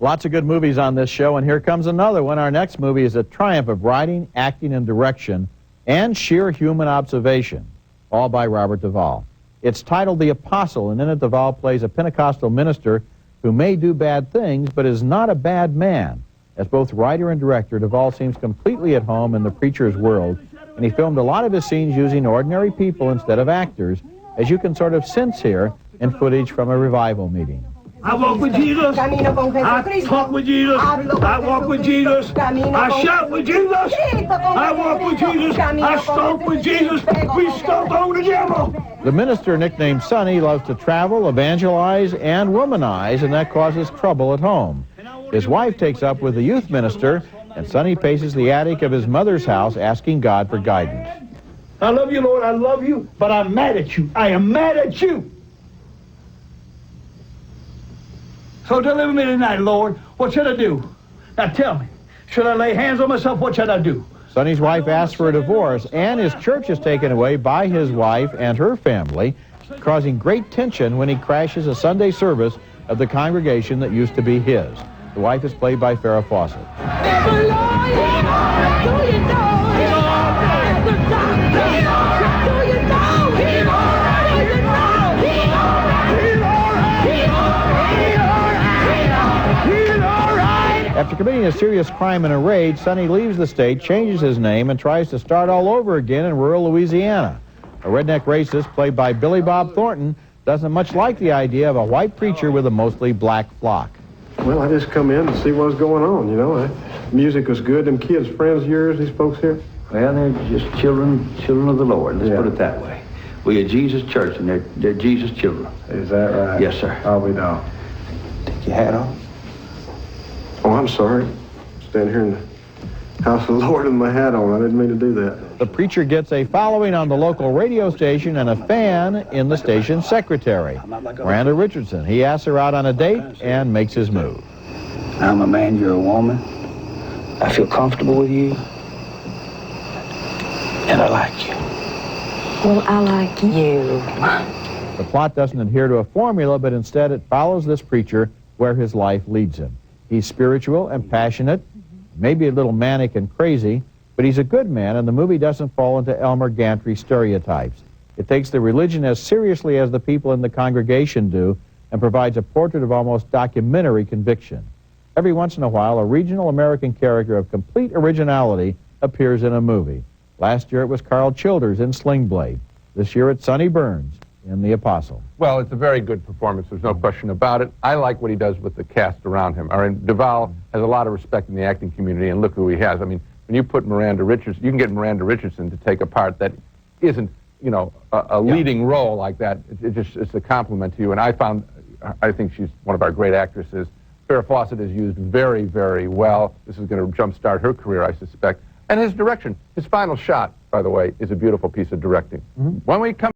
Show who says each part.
Speaker 1: Lots of good movies on this show, and here comes another one. Our next movie is a triumph of writing, acting, and direction, and sheer human observation, all by Robert Duvall. It's titled The Apostle, and in it Duvall plays a Pentecostal minister who may do bad things, but is not a bad man. As both writer and director, Duvall seems completely at home in the preacher's world, and he filmed a lot of his scenes using ordinary people instead of actors, as you can sort of sense here in footage from a revival meeting.
Speaker 2: I walk with Jesus. I talk with Jesus. I walk with Jesus. I shout with Jesus. I walk with Jesus. I stomp with Jesus. We stomp over the devil.
Speaker 1: The minister, nicknamed Sonny, loves to travel, evangelize, and womanize, and that causes trouble at home. His wife takes up with the youth minister, and Sonny paces the attic of his mother's house asking God for guidance.
Speaker 2: I love you, Lord. I love you, but I'm mad at you. I am mad at you. So deliver me tonight, Lord. What should I do? Now tell me. Should I lay hands on myself? What should I do?
Speaker 1: Sonny's wife asks for a divorce, and his church is taken away by his wife and her family, causing great tension when he crashes a Sunday service of the congregation that used to be his. The wife is played by Farrah Fawcett. After committing a serious crime in a raid, Sonny leaves the state, changes his name, and tries to start all over again in rural Louisiana. A redneck racist, played by Billy Bob Thornton, doesn't much like the idea of a white preacher with a mostly black flock.
Speaker 3: Well, I just come in to see what's going on, you know. Music was good. Them kids, friends of yours, these folks here?
Speaker 4: Well, they're just children of the Lord. Let's put it that way. We're a Jesus church, and they're Jesus children.
Speaker 3: Is that right?
Speaker 4: Yes, sir.
Speaker 3: I'll be down.
Speaker 4: Take your hat off.
Speaker 3: Oh, I'm sorry. Stand here in the house of the Lord with my hat on. I didn't mean to do that.
Speaker 1: The preacher gets a following on the local radio station and a fan in the station's secretary, Miranda Richardson. He asks her out on a date and makes his move.
Speaker 4: I'm a man, you're a woman. I feel comfortable with you. And I like you.
Speaker 5: Well, I like you.
Speaker 1: The plot doesn't adhere to a formula, but instead it follows this preacher where his life leads him. He's spiritual and passionate, maybe a little manic and crazy, but he's a good man, and the movie doesn't fall into Elmer Gantry stereotypes. It takes the religion as seriously as the people in the congregation do and provides a portrait of almost documentary conviction. Every once in a while, a regional American character of complete originality appears in a movie. Last year it was Carl Childers in Sling Blade. This year it's Sonny Burns in The Apostle.
Speaker 6: Well, it's a very good performance. There's no question about it. I like what he does with the cast around him. I mean, Duvall has a lot of respect in the acting community, and look who he has. I mean, when you put Miranda Richardson, you can get Miranda Richardson to take a part that isn't, you know, a leading role like that. It's a compliment to you. And I think she's one of our great actresses. Farrah Fawcett is used very, very well. This is going to jumpstart her career, I suspect. And his direction, his final shot, by the way, is a beautiful piece of directing. When we come